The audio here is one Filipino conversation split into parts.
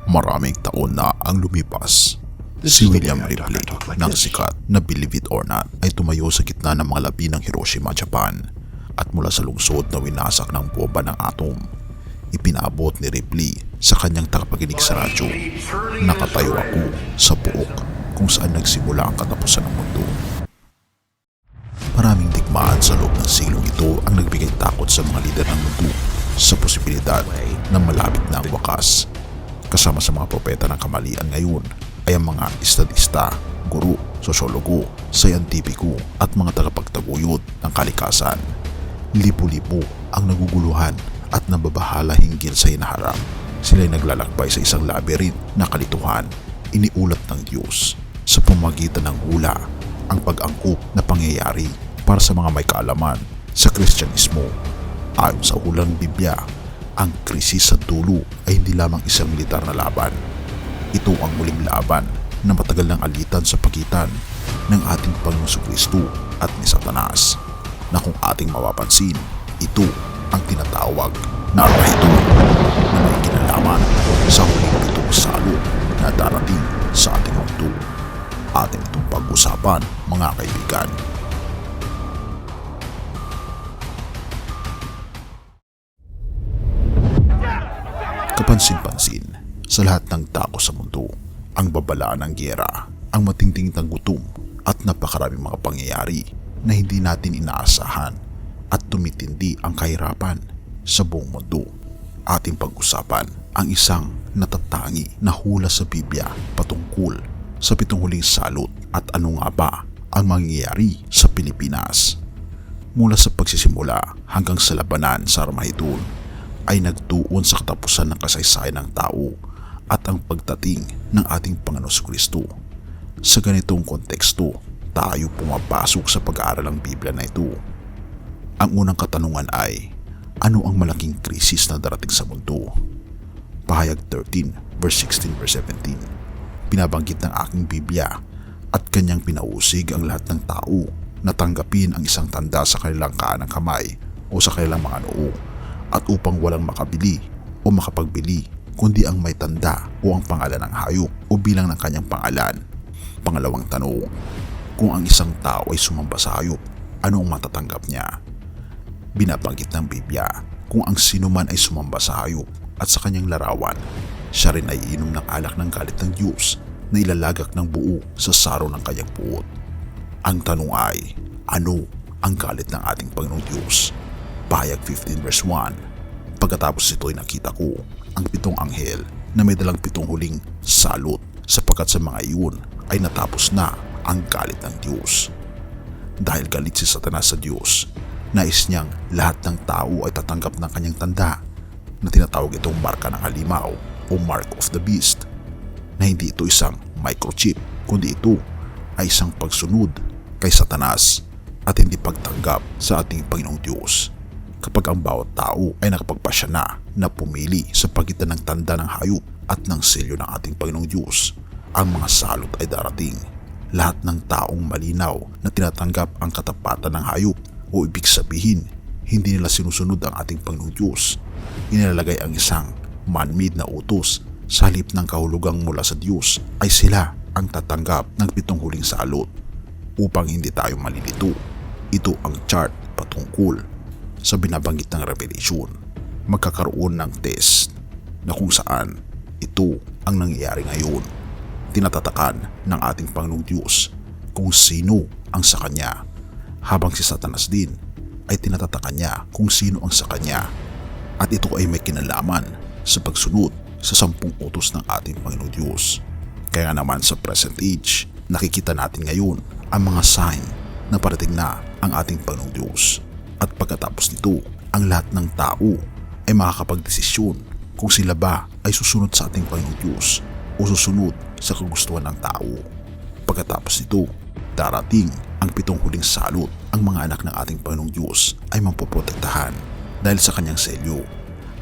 Maraming taon na ang lumipas. Si William Ripley ng sikat na Believe It or Not ay tumayo sa gitna ng mga labi ng Hiroshima, Japan, at mula sa lungsod na winasak ng bomba ng atom, ipinaabot ni Ripley sa kanyang tagapakinig sa radyo. Nakatayo ako sa buok kung saan nagsimula ang katapusan ng mundo. Maraming digmaan sa loob ng silong ito ang nagbigay takot sa mga lider ng mundo sa posibilidad na malapit na ang wakas. Kasama sa mga propeta ng kamalian ngayon ay ang mga estadista, guro, sosyologo, sayantipiko at mga tagapagtaguyod ng kalikasan. Libo-libo ang naguguluhan at nababahala hinggil sa hinaharap. Sila'y naglalakbay sa isang labyrinth na kalituhan, iniulat ng Diyos sa pamamagitan ng hula, ang pag-angkop na pangyayari para sa mga may kaalaman sa Kristyanismo. Ayon sa hulang Biblia, ang krisis sa dulo ay hindi lamang isang militar na laban. Ito ang muling laban na matagal ng alitan sa pagitan ng ating Panginoong Kristo at ni Satanas, na kung ating mapapansin, ito ang tinatawag na Armageddon na may kinalaman sa huling pitong salot na darating sa ating mundo. Atin itong pag-usapan, mga kaibigan. Kapansin-pansin sa lahat ng tao sa mundo, ang babala ng giyera, ang matinding gutom at napakaraming mga pangyayari na hindi natin inaasahan at tumitindi ang kahirapan sa buong mundo. Ating pag-usapan ang isang natatangi na hula sa Biblia patungkol sa pitong huling salot at ano nga ba ang mangyayari sa Pilipinas. Mula sa pagsisimula hanggang sa labanan sa Armageddon ay nagtuon sa katapusan ng kasaysayan ng tao at ang pagdating ng ating Panginoong Kristo. Sa ganitong konteksto, tayo pumapasok sa pag-aaral ng Biblia na ito. Ang unang katanungan ay, ano ang malaking krisis na darating sa mundo? Pahayag 13, verse 16, verse 17. Binabanggit ng aking Biblia at kanyang pinausig ang lahat ng tao na tanggapin ang isang tanda sa kanilang kaanang kamay o sa kanilang mga noo, at upang walang makabili o makapagbili kundi ang may tanda o ang pangalan ng hayop o bilang ng kanyang pangalan. Pangalawang tanong, kung ang isang tao ay sumamba sa hayop, ano ang matatanggap niya? Binabanggit ng Biblia, kung ang sinuman ay sumamba sa hayop at sa kanyang larawan, siya rin ay iinom ng alak ng galit ng Diyos na ilalagak ng buo sa saro ng kanyang puot. Ang tanong ay, ano ang galit ng ating Panginoong Diyos? Pahayag 15 verse 1. Pagkatapos ito ay nakita ko ang pitong anghel na may dalang pitong huling salot, sapagkat sa mga iyon ay natapos na ang galit ng Diyos. Dahil galit si Satanas sa Diyos, nais niyang lahat ng tao ay tatanggap ng kanyang tanda na tinatawag itong marka ng halimaw o mark of the beast, na hindi ito isang microchip kundi ito ay isang pagsunod kay Satanas at hindi pagtanggap sa ating Panginoong Diyos. Kapag ang bawat tao ay nakapagpasya na pumili sa pagitan ng tanda ng hayop at ng selyo ng ating Panginoong Diyos, ang mga salot ay darating. Lahat ng taong malinaw na tinatanggap ang katapatan ng hayop o ibig sabihin, hindi nila sinusunod ang ating Panginoong Diyos, inilalagay ang isang man-made na utos sa halip ng kahulugang mula sa Diyos, ay sila ang tatanggap ng pitong huling salot. Upang hindi tayo malilito, ito ang chart patungkol sa binabanggit ng Revelation. Magkakaroon ng test na kung saan ito ang nangyayari ngayon. Tinatatakan ng ating Panginoong Diyos kung sino ang sa Kanya, habang si Satanas din ay tinatatakan niya kung sino ang sa Kanya, at ito ay may kinalaman sa pagsunod sa 10 utos ng ating Panginoong Diyos. Kaya naman sa present age, nakikita natin ngayon ang mga sign na parating na ang ating Panginoong Diyos. At pagkatapos nito, ang lahat ng tao ay makakapagdesisyon kung sila ba ay susunod sa ating Panginoong Diyos o susunod sa kagustuhan ng tao. Pagkatapos nito, darating ang pitong huling salot. Ang mga anak ng ating Panginoong Diyos ay mapoprotektahan dahil sa kanyang selyo,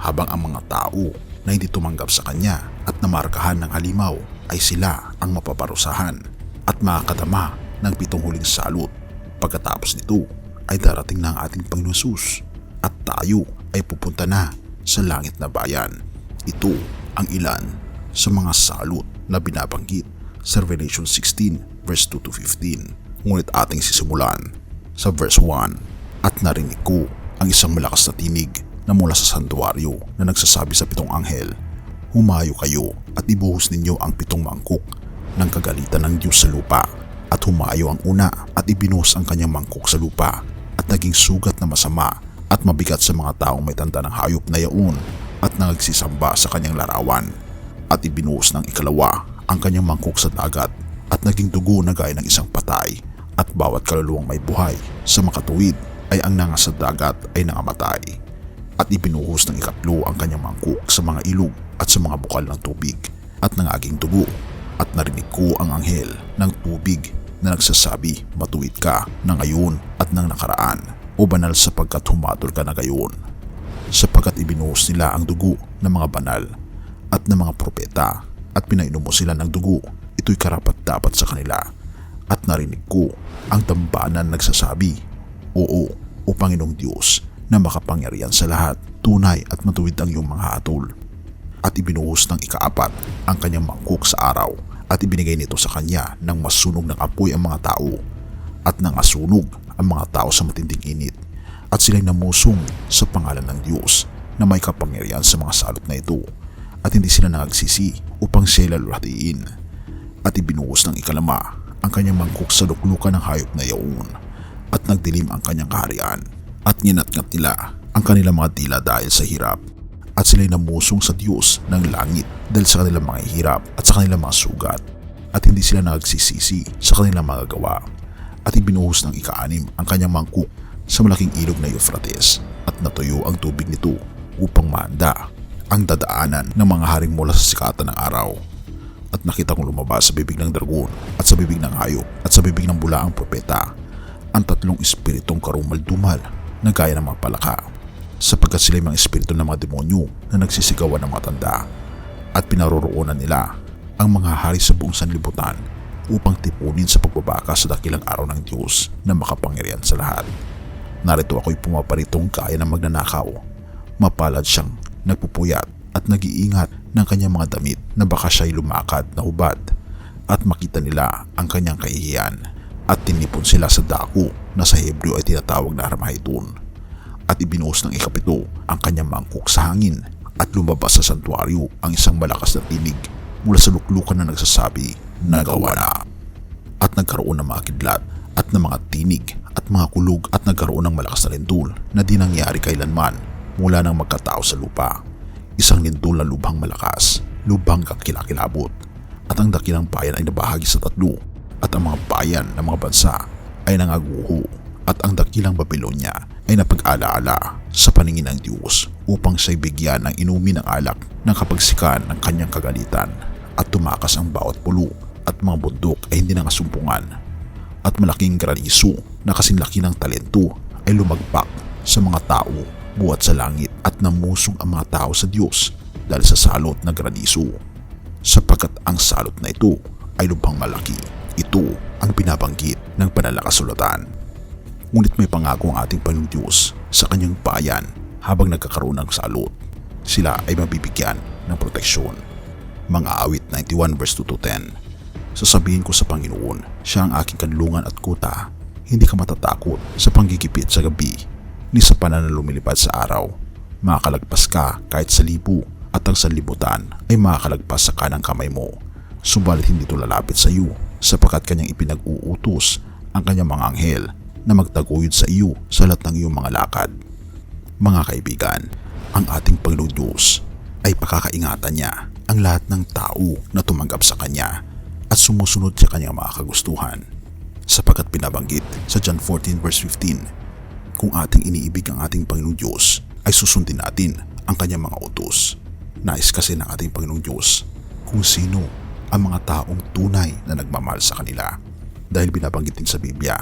habang ang mga tao na hindi tumanggap sa kanya at namarkahan ng halimaw ay sila ang mapaparusahan at makakadama ng pitong huling salot. Pagkatapos nito, ay darating na ang ating Panginoon Jesus at tayo ay pupunta na sa langit na bayan. Ito ang ilan sa mga salot na binabanggit sa Revelation 16 verse 2 to 15. Ngunit ating sisimulan sa verse 1. At narinig ko ang isang malakas na tinig na mula sa santuaryo na nagsasabi sa 7 anghel, humayo kayo at ibuhos ninyo ang 7 mangkok ng kagalitan ng Diyos sa lupa. At humayo ang una at ibinuhos ang kanyang mangkok sa lupa at naging sugat na masama at mabigat sa mga taong may tanda ng hayop na yaon at nagsisamba sa kanyang larawan. At ibinuhos ng ikalawa ang kanyang mangkok sa dagat at naging dugo na gaya ng isang patay. At bawat kaluluwang may buhay sa makatuwid ay ang nangas sa dagat ay nangamatay. At ibinuhos ng ikatlo ang kanyang mangkok sa mga ilog at sa mga bukal ng tubig at nangaging dugo. At narinig ko ang anghel ng tubig na nagsasabi, matuwid ka na ngayon at ng nakaraan, o banal sapagkat humatol ka na gayon. Sapagkat ibinuhos nila ang dugo ng mga banal at ng mga propeta at pinainom mo sila ng dugo, ito'y karapat-dapat sa kanila. At narinig ko ang tambanan nagsasabi, oo, o Panginoong Diyos na makapangyarihan sa lahat, tunay at matuwid ang iyong mga hatol. At ibinuhos ng ikaapat ang kanyang mangkok sa araw at ibinigay nito sa kanya ng masunog ng apoy ang mga tao at nangasunog ang mga tao sa matinding init at sila'y namusong sa pangalan ng Diyos na may kapangyarihan sa mga salot na ito at hindi sila nagsisi upang sila lulatiin. At ibinuhos ng ikalama ang kanyang mangkok sa luklukan ng hayop na yaon at nagdilim ang kanyang kaharian at nginatngat nila ang kanilang mga dila dahil sa hirap at sila'y namusong sa Diyos ng langit dahil sa kanilang mga hirap at sa kanilang mga sugat at hindi sila nagsisisi sa kanilang mga gawa. At ibinuhos ng ika-6 ang kanyang mangkok sa malaking ilog na Euphrates at natuyo ang tubig nito upang mahanda ang dadaanan ng mga haring mula sa sikatan ng araw. At nakita kong lumabas sa bibig ng dragon at sa bibig ng hayop at sa bibig ng bulaang propeta ang 3 espiritong karumal-dumal na gaya ng mga palaka, sapagkat sila'y mga espiritu ng mga demonyo na nagsisigawan ng mga tanda at pinaroroonan nila ang mga hari sa buong sanlibutan upang tipunin sa pagbabaka sa dakilang araw ng Diyos na makapangyarihan sa lahat. Narito ako'y pumaparitong kaya ng magnanakaw, mapalad siyang nagpupuyat at nag-iingat ng kanyang mga damit na baka siya'y lumakad na hubad at makita nila ang kanyang kahihiyan at tinipon sila sa dako na sa Hebreo ay tinatawag na Armageddon. At ibinuhos ng ikapito ang kanyang mangkok sa hangin at lumabas sa santuaryo ang isang malakas na tinig mula sa luklukan na nagsasabi, nagawa na. At nagkaroon ng mga kidlat at ng mga tinig at mga kulog at nagkaroon ng malakas na lindol na di nangyari kailanman mula nang magkatao sa lupa. Isang lindol na lubhang malakas, lubhang kakilakilabot, at ang dakilang bayan ay nabahagi sa 3 at ang mga bayan ng mga bansa ay nangaguho at ang dakilang Babylonia ay napag-alaala sa paningin ng Diyos upang siya'y bigyan ng inumin ng alak ng kapagsikan ng kanyang kagalitan at tumakas ang bawat pulo at mga bundok ay hindi nangasumpungan at malaking granizo na kasing laki ng talento ay lumagpak sa mga tao buhat sa langit at namusong ang mga tao sa Diyos dahil sa salot na granizo, sapagkat ang salot na ito ay lubhang malaki. Ito ang binabanggit ng banal na kasulatan. Ngunit may pangako ang ating Panginoong Diyos sa kanyang bayan habang nagkakaroon ng salot. Sila ay mabibigyan ng proteksyon. Mga awit 91 verse 2 to 10. Sasabihin ko sa Panginoon, siya ang aking kanlungan at kuta. Hindi ka matatakot sa panggigipit sa gabi ni sa panan na lumilipad sa araw. Makakalagpas ka kahit sa libo at ang sanlibutan ay makakalagpas sa kanang kamay mo. Subalit hindi ito lalapit sa iyo sapagkat kanyang ipinag-uutos ang kanyang mga anghel na magtaguyod sa iyo sa lahat ng iyong mga lakad. Mga kaibigan, ang ating Panginoong Diyos ay pakakaingatan niya ang lahat ng tao na tumanggap sa kanya at sumusunod sa kanyang mga kagustuhan. Sapagkat pinabanggit sa John 14 verse 15, kung ating iniibig ang ating Panginoong Diyos ay susundin natin ang kanyang mga utos. Nais kasi ng ating Panginoong Diyos kung sino ang mga taong tunay na nagmamahal sa kanila. Dahil binabanggit din sa Biblia,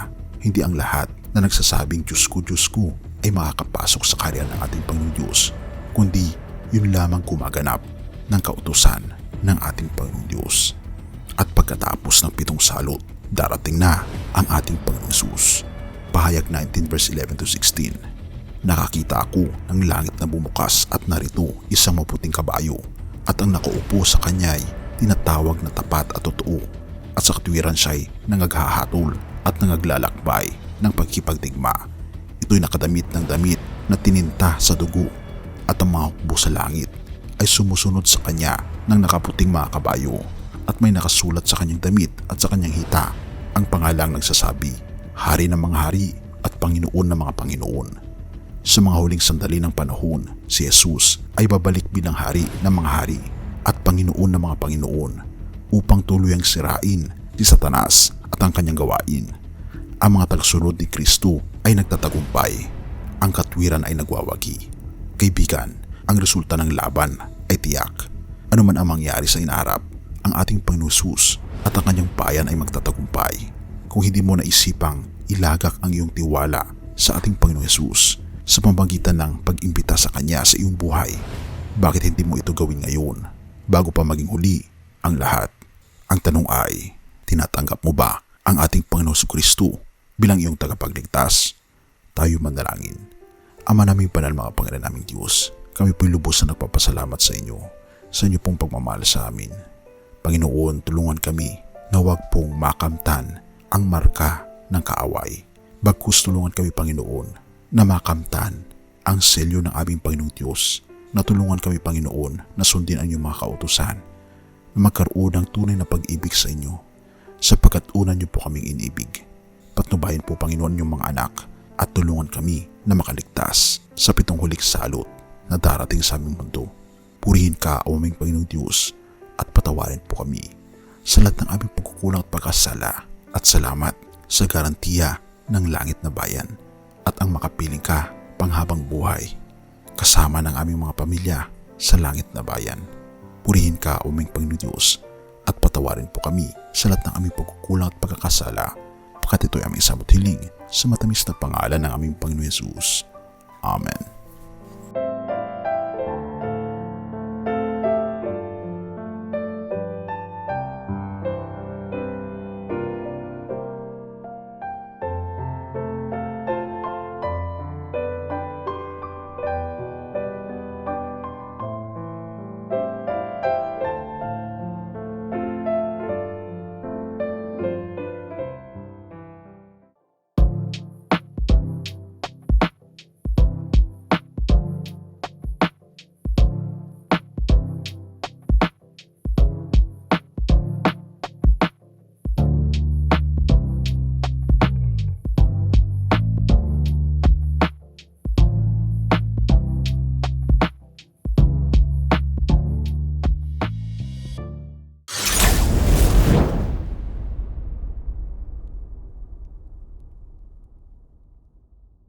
hindi ang lahat na nagsasabing Diyos ko ay makakapasok sa kaharian ng ating Panginoong Diyos, kundi yun lamang kumaganap ng kautusan ng ating Panginoong Diyos. At pagkatapos ng 7 salot, darating na ang ating Panginoong Jesus. Pahayag 19 verse 11 to 16. Nakakita ako ng langit na bumukas at narito isang maputing kabayo at ang nakaupo sa kanya ay tinatawag na tapat at totoo, at sa katwiran siya ay nangaghahatol at nangaglalakbay ng pagkipagdigma. Ito'y nakadamit ng damit na tininta sa dugo, at ang mga hukbo sa langit ay sumusunod sa kanya ng nakaputing mga kabayo, at may nakasulat sa kanyang damit at sa kanyang hita ang pangalang nagsasabi, Hari ng mga hari at Panginoon ng mga Panginoon. Sa mga huling sandali ng panahon, si Jesus ay babalik bilang hari ng mga hari at Panginoon ng mga Panginoon upang tuluyang sirain si Satanas at ang kanyang gawain. Ang mga tagasunod ni Kristo ay nagtatagumpay. Ang katwiran ay nagwawagi. Kaibigan, ang resulta ng laban ay tiyak. Ano man ang mangyari sa inaharap, ang ating Panginoon Jesus at ang kanyang bayan ay magtatagumpay. Kung hindi mo naisipang ilagak ang iyong tiwala sa ating Panginoon Jesus sa pamamagitan ng pag-imbita sa Kanya sa iyong buhay, bakit hindi mo ito gawin ngayon bago pa maging huli ang lahat? Ang tanong ay, tinatanggap mo ba ang ating Panginoon Kristo bilang iyong tagapagligtas? Tayo manalangin. Ama naming banal, mga Panginoon naming Diyos, kami po'y lubos na nagpapasalamat sa inyo pong pagmamahal sa amin. Panginoon, tulungan kami na huwag pong makamtan ang marka ng kaaway. Bagkus tulungan kami, Panginoon, na makamtan ang selyo ng aming Panginoong Diyos. Natulungan kami, Panginoon, na sundin ang iyong mga kautusan, na magkaroon ng tunay na pag-ibig sa inyo, sapagkat una niyo po kaming inibig. Patnubayan po, Panginoon, yung mga anak at tulungan kami na makaligtas sa 7 huling salot na darating sa aming mundo. Purihin ka, o aming Panginoong Diyos, at patawarin po kami sa lahat ng aming pagkukulang at pagkasala, at salamat sa garantiya ng langit na bayan at ang makapiling ka panghabang buhay kasama ng aming mga pamilya sa langit na bayan. Purihin ka, o aming Panginoong Diyos, at patawarin po kami sa lahat ng aming pagkukulang at pagkakasala, pagkat ito'y aming samot hiling sa matamis na pangalan ng aming Panginoon Jesus. Amen.